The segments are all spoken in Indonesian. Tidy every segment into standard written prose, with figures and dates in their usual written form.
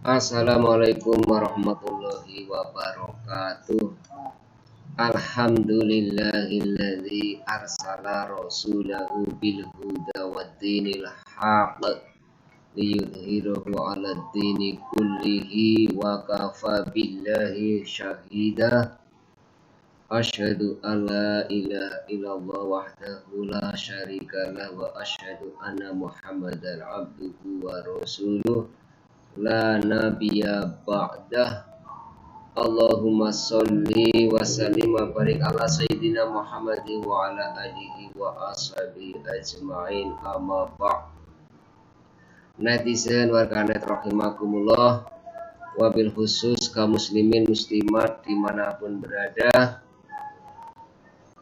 Assalamualaikum warahmatullahi wabarakatuh. Alhamdulillahilladzi arsala rasulahu bil huda waddinil haqq liyudhhirahu 'alad dini kullihi wa kafa billahi syahida. Asyhadu an la ilaha illallah wahdahu la syarika lah wa asyhadu anna Muhammadan abduhu wa rasuluh la nabiyya ba'dah. Allahumma sholli wa sallim wa barik ala sayyidina Muhammadin wa ala alihi wa ashabihi ajma'in, amma ba'd. Netizen warganet rahimakumullah, wabil khusus kaum muslimin muslimat dimanapun berada.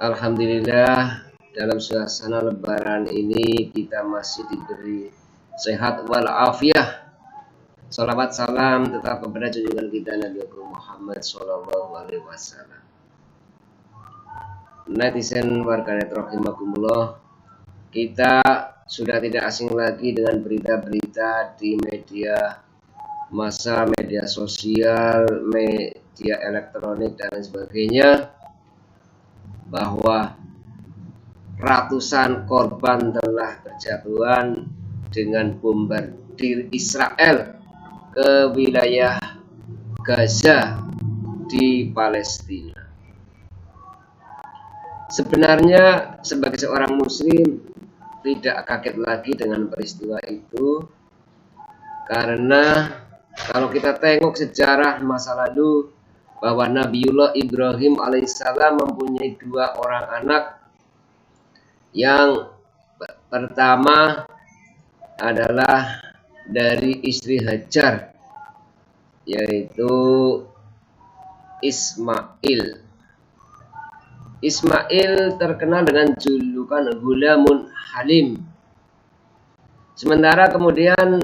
Alhamdulillah, dalam suasana lebaran ini kita masih diberi sehat walafiat. Salawat salam tetap kepada junjungan kita Nabi Muhammad SAW. Netizen warganet rahimakumullah, kita sudah tidak asing lagi dengan berita-berita di media sosial, media elektronik dan sebagainya, bahwa ratusan korban telah berjatuhan dengan bombardir Israel ke wilayah Gaza di Palestina. Sebenarnya sebagai seorang muslim tidak kaget lagi dengan peristiwa itu, karena kalau kita tengok sejarah masa lalu bahwa Nabiullah Ibrahim alaihissalam mempunyai 2 orang anak. Yang pertama adalah dari istri Hajar, yaitu Ismail. Ismail terkenal dengan julukan Gulamun Halim. Sementara kemudian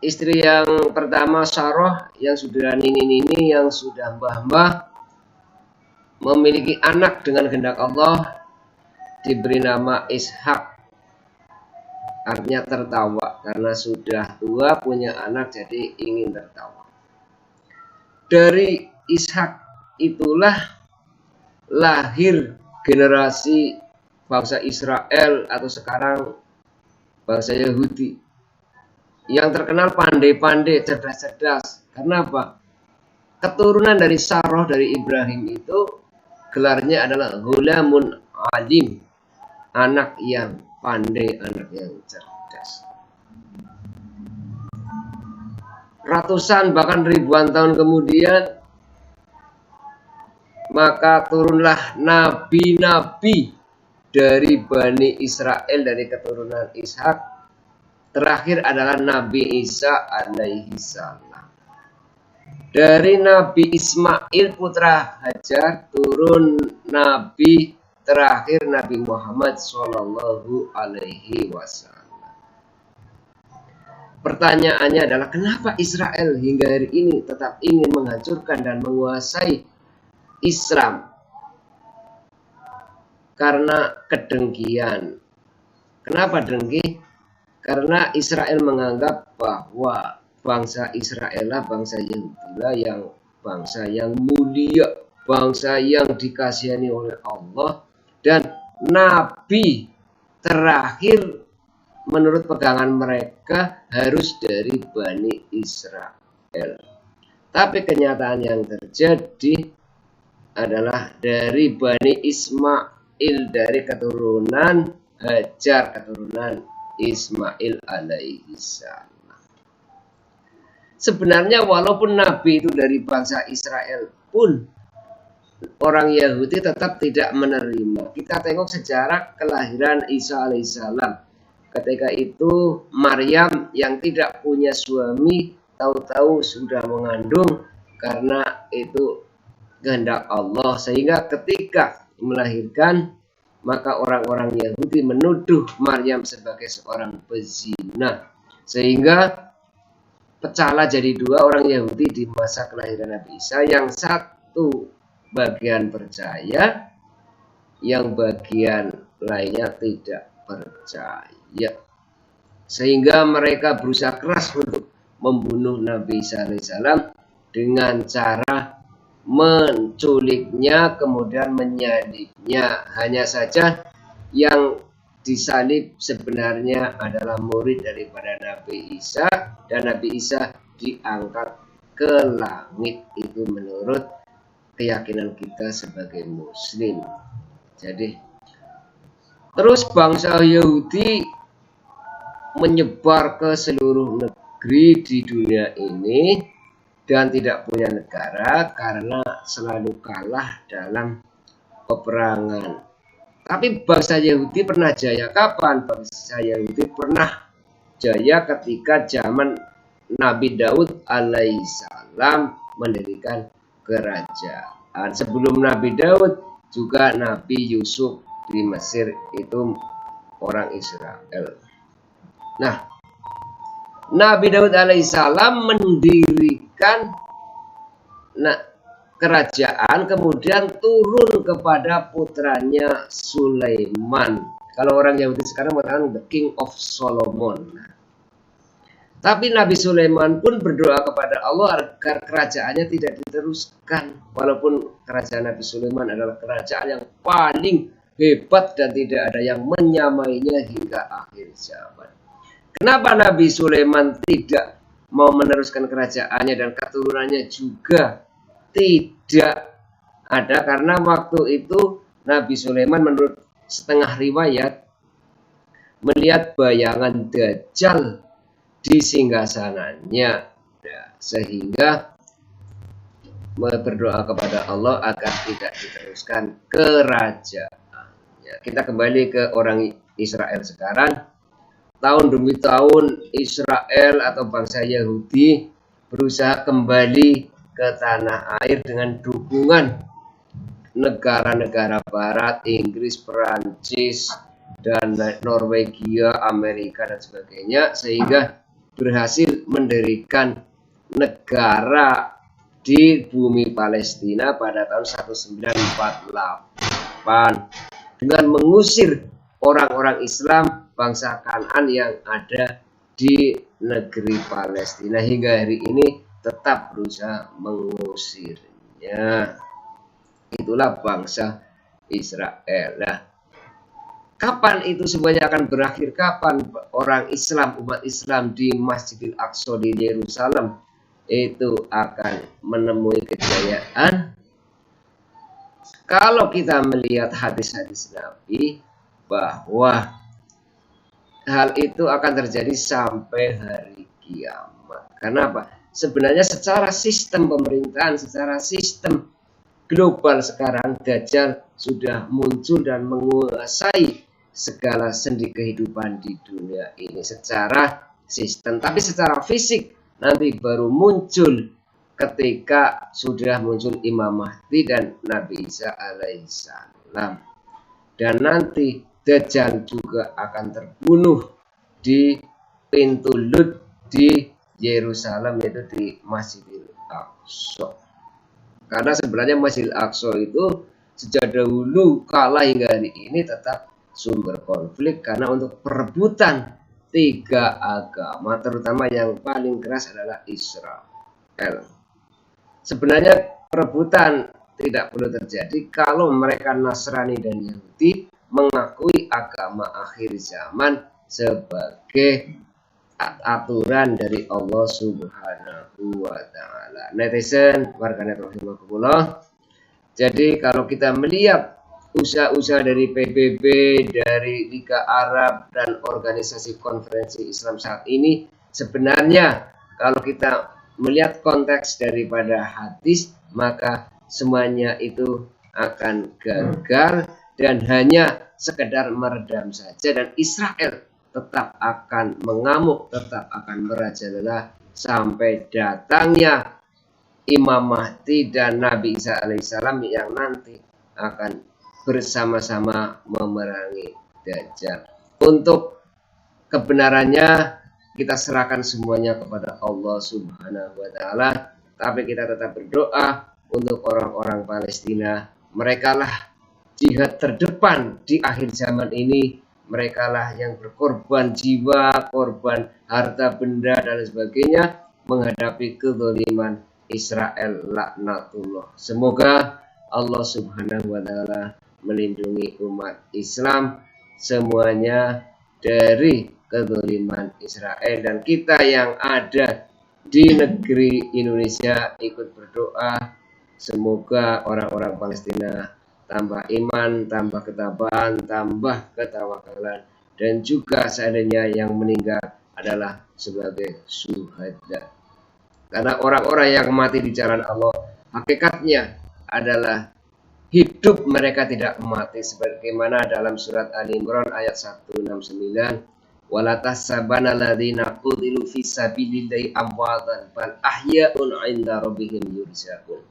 istri yang pertama Sarah, yang sudah nini-nini, yang sudah mbah-mbah, memiliki anak dengan kehendak Allah, diberi nama Ishak. Artinya tertawa, karena sudah tua punya anak jadi ingin tertawa. Dari Ishak itulah lahir generasi bangsa Israel atau sekarang bangsa Yahudi, yang terkenal pandai-pandai, cerdas-cerdas. Karena apa? Keturunan dari Sarah, dari Ibrahim itu gelarnya adalah Ghulamun Alim, anak yang pandai, anak yang cerdas. Ratusan bahkan ribuan tahun kemudian, maka turunlah nabi-nabi dari Bani Israel, dari keturunan Ishak. Terakhir adalah Nabi Isa alaihi salam. Dari Nabi Ismail putra Hajar turun Nabi terakhir Nabi Muhammad Sallallahu Alaihi Wasallam. Pertanyaannya adalah, kenapa Israel hingga hari ini tetap ingin menghancurkan dan menguasai Islam? Karena kedengkian. Kenapa dengki? Karena Israel menganggap bahwa bangsa Israel lah, bangsa Yahudi yang bangsa yang mulia, bangsa yang dikasihani oleh Allah, dan nabi terakhir menurut pegangan mereka harus dari Bani Israel. Tapi kenyataan yang terjadi adalah dari Bani Ismail, dari keturunan Hajar, keturunan Ismail alaihi salam. Sebenarnya walaupun nabi itu dari bangsa Israel pun, orang Yahudi tetap tidak menerima. Kita tengok sejarah kelahiran Isa alaihissalam. Ketika itu Maryam yang tidak punya suami tahu-tahu sudah mengandung, karena itu kehendak Allah. Sehingga ketika melahirkan, maka orang-orang Yahudi menuduh Maryam sebagai seorang pezina. Sehingga pecahlah jadi 2 orang Yahudi di masa kelahiran Nabi Isa. Yang satu bagian percaya, yang bagian lainnya tidak percaya. Sehingga mereka berusaha keras untuk membunuh Nabi Isa alaihissalam dengan cara menculiknya kemudian menyalibnya. Hanya saja yang disalib sebenarnya adalah murid daripada Nabi Isa, dan Nabi Isa diangkat ke langit. Itu menurut keyakinan kita sebagai muslim. Jadi terus bangsa Yahudi menyebar ke seluruh negeri di dunia ini dan tidak punya negara karena selalu kalah dalam peperangan. Tapi bangsa Yahudi pernah jaya kapan? Bangsa Yahudi pernah jaya ketika zaman Nabi Daud alaihissalam mendirikan kerajaan. Sebelum Nabi Daud juga Nabi Yusuf di Mesir, itu orang Israel. Nah, Nabi Daud alaihissalam mendirikan kerajaan, kemudian turun kepada putranya Sulaiman. Kalau orang Yahudi sekarang mengatakan the King of Solomon. Tapi Nabi Sulaiman pun berdoa kepada Allah agar kerajaannya tidak diteruskan. Walaupun kerajaan Nabi Sulaiman adalah kerajaan yang paling hebat dan tidak ada yang menyamainya hingga akhir zaman. Kenapa Nabi Sulaiman tidak mau meneruskan kerajaannya dan keturunannya juga tidak ada? Karena waktu itu Nabi Sulaiman menurut setengah riwayat melihat bayangan Dajjal di singgasananya, sehingga berdoa kepada Allah agar tidak diteruskan kerajaannya. Kita kembali ke orang Israel sekarang. Tahun demi tahun Israel atau bangsa Yahudi berusaha kembali ke tanah air dengan dukungan negara-negara barat, Inggris, Perancis, dan Norwegia, Amerika, dan sebagainya, sehingga berhasil mendirikan negara di bumi Palestina pada tahun 1948 dengan mengusir orang-orang Islam bangsa Kan'an yang ada di negeri Palestina. Hingga hari ini tetap berusaha mengusirnya. Itulah bangsa Israel. Nah, kapan itu semuanya akan berakhir? Kapan orang Islam, umat Islam di Masjidil Aqsa di Yerusalem itu akan menemui kejayaan? Kalau kita melihat hadis-hadis Nabi, bahwa hal itu akan terjadi sampai hari kiamat. Kenapa? Sebenarnya secara sistem pemerintahan, secara sistem global sekarang, Dajjal sudah muncul dan menguasai segala sendi kehidupan di dunia ini secara sistem. Tapi secara fisik nanti baru muncul ketika sudah muncul Imam Mahdi dan Nabi Isa alaihissalam. Dan nanti Dajjal juga akan terbunuh di pintu Lut di Yerusalem, yaitu di Masjidil Aqsa. Karena sebenarnya Masjidil Aqsa itu sejak dahulu kala hingga hari ini tetap sumber konflik, karena untuk perebutan tiga agama, terutama yang paling keras adalah Israel. Sebenarnya perebutan tidak perlu terjadi kalau mereka Nasrani dan Yahudi mengakui agama akhir zaman sebagai aturan dari Allah Subhanahu wa Ta'ala. Netizen, warganet rahimakumullah. Jadi kalau kita melihat usaha-usaha dari PBB, dari Liga Arab, dan organisasi konferensi Islam saat ini, sebenarnya kalau kita melihat konteks daripada hadis, maka semuanya itu akan gagal dan hanya sekedar meredam saja, dan Israel tetap akan mengamuk, tetap akan merajalela sampai datangnya Imam Mahdi dan Nabi Isa alaihissalam yang nanti akan bersama-sama memerangi Dajjal. Untuk kebenarannya kita serahkan semuanya kepada Allah Subhanahu wa Ta'ala, tapi kita tetap berdoa untuk orang-orang Palestina. Mereka lah jihad terdepan di akhir zaman ini. Mereka lah yang berkorban jiwa, korban harta benda dan sebagainya menghadapi kezaliman Israel laknatullah. Semoga Allah Subhanahu wa taala melindungi umat Islam semuanya dari kezaliman Israel, dan kita yang ada di negeri Indonesia ikut berdoa semoga orang-orang Palestina tambah iman, tambah ketabahan, tambah ketawakalan, dan juga seandainya yang meninggal adalah sebagai syuhada. Karena orang-orang yang mati di jalan Allah hakikatnya adalah hidup, mereka tidak mati, sebagaimana dalam surat Ali Imran ayat 169, wala tahsabanna alladziina qutilu fi sabilillahi amwatan bal ahya'un 'inda rabbihim yurzaqun.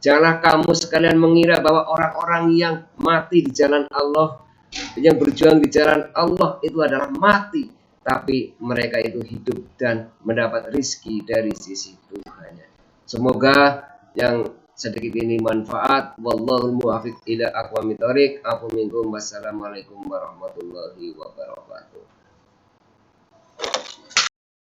Janganlah kamu sekalian mengira bahwa orang-orang yang mati di jalan Allah, yang berjuang di jalan Allah itu adalah mati, tapi mereka itu hidup dan mendapat rizki dari sisi Tuhannya. Semoga yang sedikit ini manfaat. Wallahul muwaffiq ila aqwamit thoriq. Aku minkum. Wassalamualaikum warahmatullahi wabarakatuh.